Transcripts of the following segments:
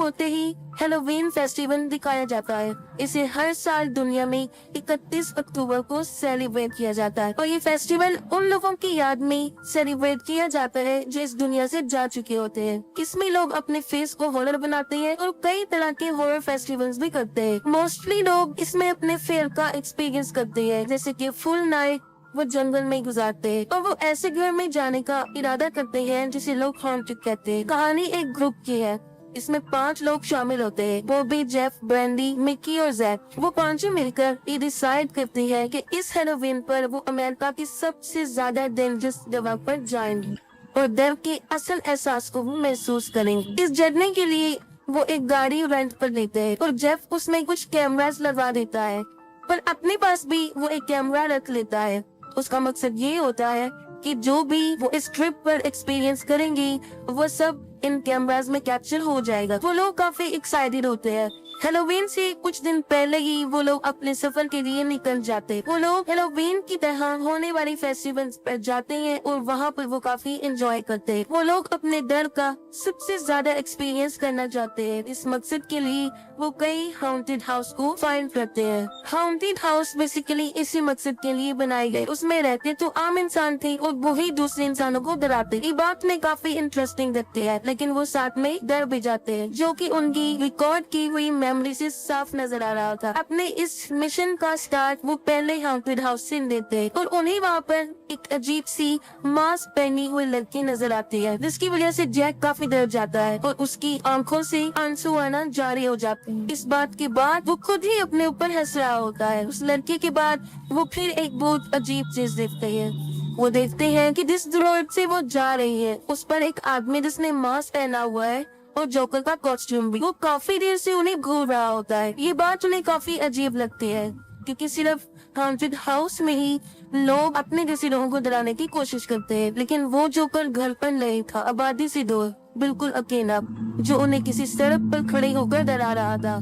होते ही Halloween festival दिखाया जाता है। इसे हर साल दुनिया में 31 अक्टूबर को सेलिब्रेट किया जाता है और ये फेस्टिवल उन लोगों की याद में सेलिब्रेट किया जाता है जो इस दुनिया से जा चुके होते हैं। इसमें लोग अपने फेस को हॉरर बनाते हैं और कई तरह के हॉरर फेस्टिवल्स भी करते हैं। मोस्टली लोग इसमें अपने फेयर का एक्सपीरियंस करते हैं, जैसे कि फुल नाइट वो जंगल में गुजारते हैं और वो ऐसे घर में जाने का इरादा करते हैं जिसे लोग हॉन्टेड कहते हैं। कहानी एक ग्रुप की है, इसमें 5 लोग शामिल होते हैं, बॉबी, जेफ, ब्रैंडी, मिकी और जैक। वो पांचों मिलकर ये डिसाइड करते हैं कि इस हैलोवीन पर वो अमेरिका की सबसे ज्यादा डेंजरस जगह पर जाएंगे और डर के असल एहसास को वो महसूस करेंगे। इस जर्नी के लिए वो एक गाड़ी रेंट पर लेते हैं और जेफ उसमें कुछ कैमरास लगा देता है, पर अपने पास भी वो एक कैमरा रख लेता है। उसका मकसद ये होता है कि जो भी वो इस ट्रिप पर एक्सपीरियंस करेंगी वो सब इन कैमरास में कैप्चर हो जाएगा। वो लोग काफी एक्साइटेड होते हैं। हैलोवीन से कुछ दिन पहले ही वो लोग अपने सफर के लिए निकल जाते हैं। वो लोग हैलोवीन की तरह होने वाली फेस्टिवल्स पर जाते हैं और वहाँ पर वो काफी एंजॉय करते हैं। वो लोग अपने डर का सबसे ज्यादा एक्सपीरियंस करना चाहते हैं। इस मकसद के लिए वो कई हाउंटेड हाउस को फाइंड करते हैं। हाउंटेड हाउस बेसिकली इसी मकसद के लिए बनाए गए। उसमें रहते तो आम इंसान थे और वही दूसरे इंसानों को डराते। ये बात में काफी इंटरेस्टिंग लगती है, लेकिन वो साथ में डर भी जाते हैं, जो कि उनकी रिकॉर्ड की हुई मेमोरी से साफ नजर आ रहा था। अपने इस मिशन का स्टार्ट वो पहले हाउंटेड हाउस से लेते हैं और उन्हें वहाँ पर एक अजीब सी मास्क पहनी हुई लड़की नजर आती है, जिसकी वजह से जैक काफी डर जाता है और उसकी आंखों से आंसू आना जारी हो जाते हैं। इस बात के बाद वो खुद ही अपने ऊपर हंस रहा होता है। उस लड़की के बाद वो फिर एक बहुत अजीब चीज देखते हैं। वो देखते हैं कि जिस रोड से वो जा रही है उस पर एक आदमी जिसने मास्क पहना हुआ है और जोकर का कॉस्ट्यूम भी, वो काफी देर से उन्हें घूर रहा होता है। ये बात उन्हें काफी अजीब लगती है क्योंकि सिर्फ हाउंटेड हाउस में ही लोग अपने जैसे लोगों को डराने की कोशिश करते हैं, लेकिन वो जोकर घर पर नहीं था, आबादी से दूर, बिल्कुल अकेला, जो उन्हें किसी सड़क पर खड़े होकर डरा रहा था।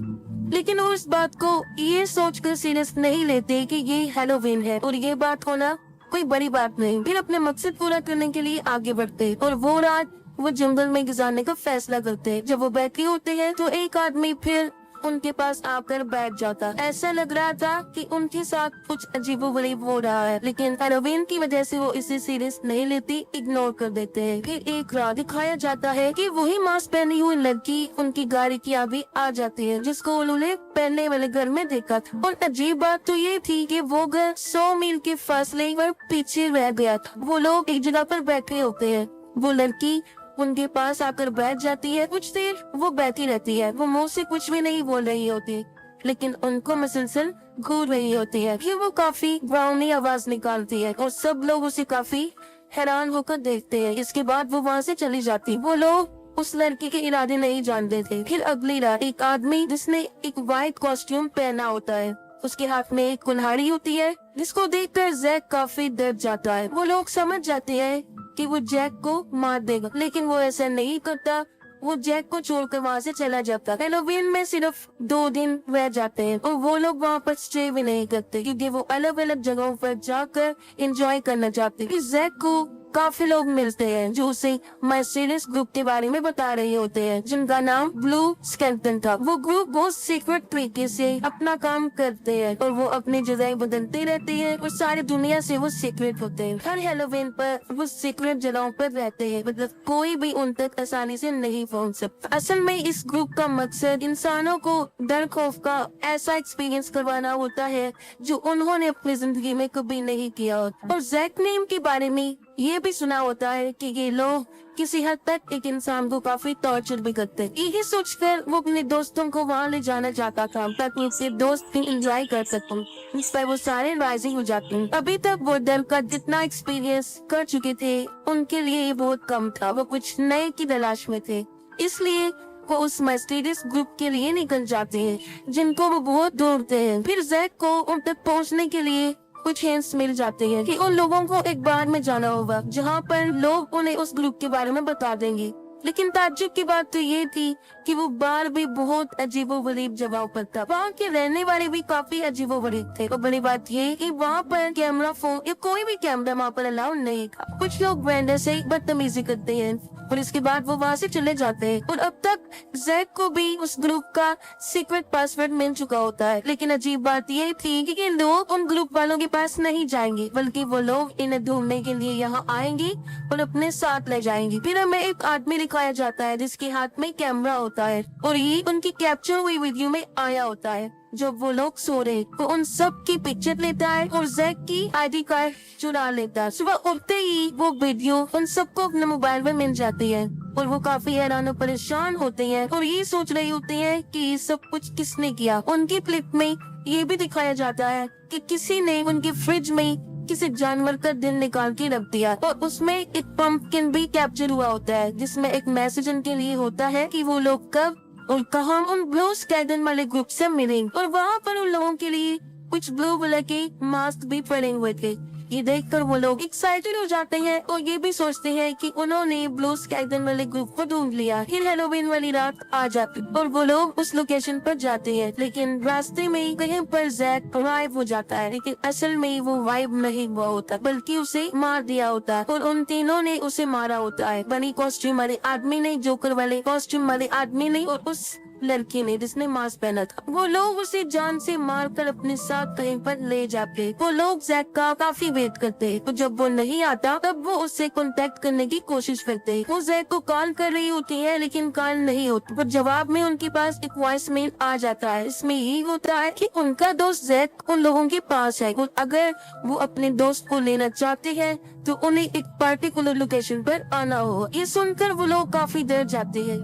लेकिन वो इस बात को ये सोचकर सीरियस नहीं लेते कि ये हैलोवीन है और ये बात होना कोई बड़ी बात नहीं। फिर अपने मकसद पूरा करने के लिए आगे बढ़ते और वो रात वो जंगल में गुजारने का फैसला करते हैं। जब वो बैठे होते हैं तो एक आदमी फिर उनके पास आकर बैठ जाता। ऐसा लग रहा था कि उनके साथ कुछ अजीबोगरीब हो रहा है, लेकिन हैलोवीन की वजह से वो इसे सीरियस नहीं लेती, इग्नोर कर देते हैं। फिर एक रात दिखाया जाता है कि वही मास्क पहनी हुई लड़की उनकी गाड़ी की आगे आ जाती है, जिसको उन्होंने पहले वाले घर में देखा था। और अजीब बात तो ये थी कि वो घर 100 मील के फासले पर पीछे रह गया था। वो लोग एक जगह पर बैठे होते हैं, वो लड़की उनके पास आकर बैठ जाती है। कुछ देर वो बैठी रहती है, वो मुंह से कुछ भी नहीं बोल रही होती, लेकिन उनको मुसलसल घूर रही होती है। फिर वो काफी डरावनी आवाज निकालती है और सब लोग उसे काफी हैरान होकर देखते हैं। इसके बाद वो वहाँ से चली जाती। वो लोग उस लड़की के इरादे नहीं जानते थे। फिर अगली रात एक आदमी जिसने एक व्हाइट कॉस्ट्यूम पहना होता है, उसके हाथ में एक कुल्हाड़ी होती है, जिसको देखकर जैक काफी डर जाता है। वो लोग समझ जाते हैं कि वो जैक को मार देगा, लेकिन वो ऐसा नहीं करता। वो जैक को छोड़कर वहाँ से चला जाता। हैलोवीन में सिर्फ 2 दिन रह जाते हैं और वो लोग वहाँ पर स्टे भी नहीं करते क्योंकि वो अलग अलग जगहों पर जाकर एंजॉय करना चाहते हैं। जैक को काफी लोग मिलते हैं जो उसे माइस्टीरियस ग्रुप के बारे में बता रहे होते हैं, जिनका नाम ब्लू स्केलेटन था। वो ग्रुप बहुत सीक्रेट तरीके से अपना काम करते हैं और वो अपनी जगह बदलते रहते हैं और सारी दुनिया से वो सीक्रेट होते हैं। हर हैलोवीन पर वो सीक्रेट जगहों पर रहते हैं, मतलब कोई भी उन तक आसानी से नहीं पहुंच सकता। असल में इस ग्रुप का मकसद इंसानों को डर खौफ का ऐसा एक्सपीरियंस करवाना होता है जो उन्होंने अपनी जिंदगी में कभी नहीं किया होता। और जैक ने इनके बारे में ये भी सुना होता है कि ये लोग किसी हद तक एक इंसान को काफी टॉर्चर भी करते हैं। यही सोचकर वो अपने दोस्तों को वहाँ ले जाना चाहता था ताकि उसके दोस्त भी एंजॉय कर सकूं। इस पर वो सारे राजी हो जाते हैं। अभी तक वो डर का जितना एक्सपीरियंस कर चुके थे उनके लिए ये बहुत कम था। वो कुछ नए की तलाश में थे, इसलिए वो उस माइस्टीरियस ग्रुप के लिए निकल जाते हैं जिनको वो बहुत ढूंढते हैं। फिर जैक को उन तक पहुँचने के लिए कुछ हिंट्स मिल जाते हैं कि उन लोगों को एक बार में जाना होगा जहाँ पर लोग उन्हें उस ग्रुप के बारे में बता देंगे। लेकिन ताज्जुब की बात तो ये थी कि वो बार भी बहुत अजीबोगरीब जगह पर था। वहाँ के रहने वाले भी काफी अजीबोगरीब थे। और बड़ी बात ये कि वहाँ पर कैमरा फोन या कोई भी कैमरा वहाँ पर अलाउ नहीं था। कुछ लोग वेंडर से बदतमीजी करते हैं और इसके बाद वो वहाँ से चले जाते हैं। और अब तक जैक को भी उस ग्रुप का सीक्रेट पासवर्ड मिल चुका होता है। लेकिन अजीब बात ये थी कि लोग उन ग्रुप वालों के पास नहीं जाएंगे, बल्कि वो लोग इन्हें ढूंढने के लिए यहाँ आएंगे और अपने साथ ले जाएंगे। फिर हमें एक आदमी दिखाया जाता है जिसके हाथ में कैमरा होता है और ये उनकी कैप्चर हुई वीडियो में आया होता है। जब वो लोग सो रहे वो उन सब की पिक्चर लेता है और जैक की आईडी कार्ड चुरा लेता है। सुबह उठते ही वो वीडियो उन सबको अपने मोबाइल में मिल जाती है और वो काफी हैरान और परेशान होते हैं और ये सोच रही होती हैं कि ये सब कुछ किसने किया। उनकी क्लिप में ये भी दिखाया जाता है कि किसी ने उनकी फ्रिज में किसी जानवर का दिल निकाल के रख दिया और उसमें एक पंपकिन भी कैप्चर हुआ होता है जिसमें एक मैसेज उनके लिए होता है कि वो लोग कब और कहाँ उन ब्लू स्क्वाड्रन वाले ग्रुप से मिलेंगे। और वहाँ पर उन लोगों के लिए कुछ ब्लू कलर के मास्क भी पड़े हुए थे। ये देखकर वो लोग एक्साइटेड हो जाते हैं और ये भी सोचते हैं कि उन्होंने ब्लू स्क्वाड्रन वाले ग्रुप को ढूंढ लिया। फिर हेलोवीन वाली रात आ जाती और वो लोग उस लोकेशन पर जाते हैं, लेकिन रास्ते में कहीं पर जैक गायब हो जाता है। लेकिन असल में वो गायब नहीं हुआ होता बल्कि उसे मार दिया होता है और उन तीनों ने उसे मारा होता है। बनी कॉस्ट्यूम वाले आदमी ने, जोकर वाले कॉस्ट्यूम वाले आदमी ने और उस लड़की ने जिसने मास्क पहना था। वो लोग उसे जान से मारकर अपने साथ कहीं पर ले जाते। वो लोग जैक का काफी वेट करते हैं तो जब वो नहीं आता तब वो उससे कांटेक्ट करने की कोशिश करते हैं। वो जैक को कॉल कर रही होती है लेकिन कॉल नहीं होती। पर जवाब में उनके पास एक वॉइस मेल आ जाता है। इसमें यही होता है कि उनका दोस्त जैक उन लोगों के पास है और अगर वो अपने दोस्त को लेना चाहते हैं तो उन्हें एक पर्टिकुलर लोकेशन पर आना हो। ये सुनकर वो लोग काफी डर जाते हैं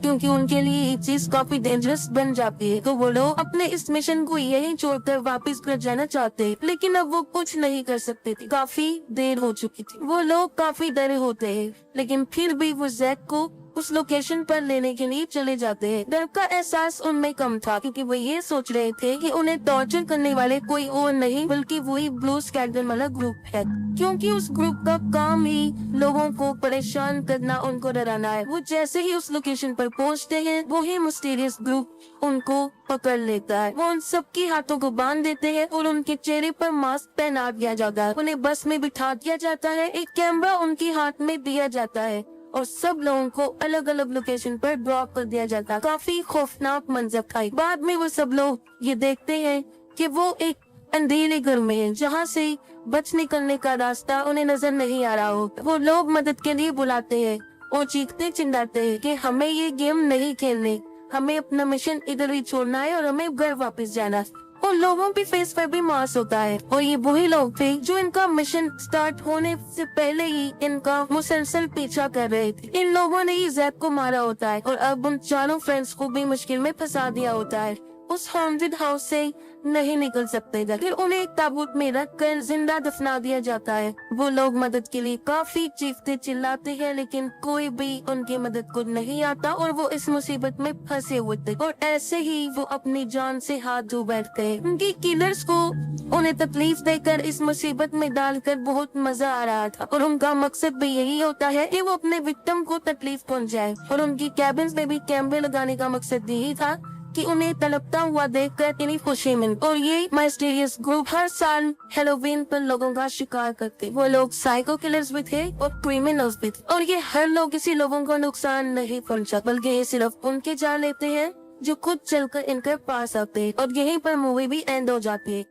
क्योंकि उनके लिए ये चीज काफी डेंजरस बन जाती है। तो वो लोग अपने इस मिशन को यहीं छोड़कर वापस घर जाना चाहते हैं, लेकिन अब वो कुछ नहीं कर सकते थे। काफी देर हो चुकी थी। वो लोग काफी डरे होते हैं लेकिन फिर भी वो जैक को उस लोकेशन पर लेने के लिए चले जाते हैं। डर का एहसास उनमें कम था क्योंकि वो ये सोच रहे थे कि उन्हें टॉर्चर करने वाले कोई और नहीं बल्कि वही ब्लू स्क्वाड्रन वाला ग्रुप है, क्योंकि उस ग्रुप का काम ही लोगों को परेशान करना, उनको डराना है। वो जैसे ही उस लोकेशन पर पहुंचते हैं वो ही मिस्टीरियस ग्रुप उनको पकड़ लेता है। वो उन सबके हाथों को बांध देते हैं और उनके चेहरे पर मास्क पहना दिया जाता है। उन्हें बस में बिठा दिया जाता है, एक कैमरा उनके हाथ में दिया जाता है और सब लोगों को अलग अलग लोकेशन पर ड्रॉप कर दिया जाता है। काफी खौफनाक मंजर था। बाद में वो सब लोग ये देखते हैं कि वो एक अंधेरे घर में है जहाँ से बच निकलने का रास्ता उन्हें नजर नहीं आ रहा हो। वो लोग मदद के लिए बुलाते हैं और चीखते चिल्लाते हैं कि हमें ये गेम नहीं खेलने, हमें अपना मिशन इधर ही छोड़ना है और हमें घर वापस जाना। उन लोगों के फेस पर भी मास्क होता है और ये वही लोग थे जो इनका मिशन स्टार्ट होने से पहले ही इनका मुसलसल पीछा कर रहे थे। इन लोगों ने ही जैक को मारा होता है और अब उन चारों फ्रेंड्स को भी मुश्किल में फंसा दिया होता है। उस हॉन्टेड हाउस से नहीं निकल सकते थे। फिर उन्हें एक ताबूत में रख कर जिंदा दफना दिया जाता है। वो लोग मदद के लिए काफी चीखते चिल्लाते हैं लेकिन कोई भी उनकी मदद को नहीं आता और वो इस मुसीबत में फंसे हुए थे और ऐसे ही वो अपनी जान से हाथ धो बैठते हैं। उनकी किलर्स को उन्हें तकलीफ देकर इस मुसीबत में डालकर बहुत मजा आ रहा था और उनका मकसद भी यही होता है कि वो अपने विक्टिम को तकलीफ पहुंचाए। और उनकी कैबिन में भी कैमरे लगाने का मकसद यही था कि उन्हें तड़पता हुआ देखकर इन्हें खुशी मिले। और ये मिस्टीरियस ग्रुप हर साल हेलोवीन पर लोगों का शिकार करते। वो लोग साइको किलर्स भी थे और क्रिमिनल्स भी थे और ये हर लोग किसी लोगों को नुकसान नहीं पहुंचा बल्कि ये सिर्फ उनके जान लेते हैं जो खुद चलकर इनके पास आते हैं। और यहीं पर मूवी भी एंड हो जाती है।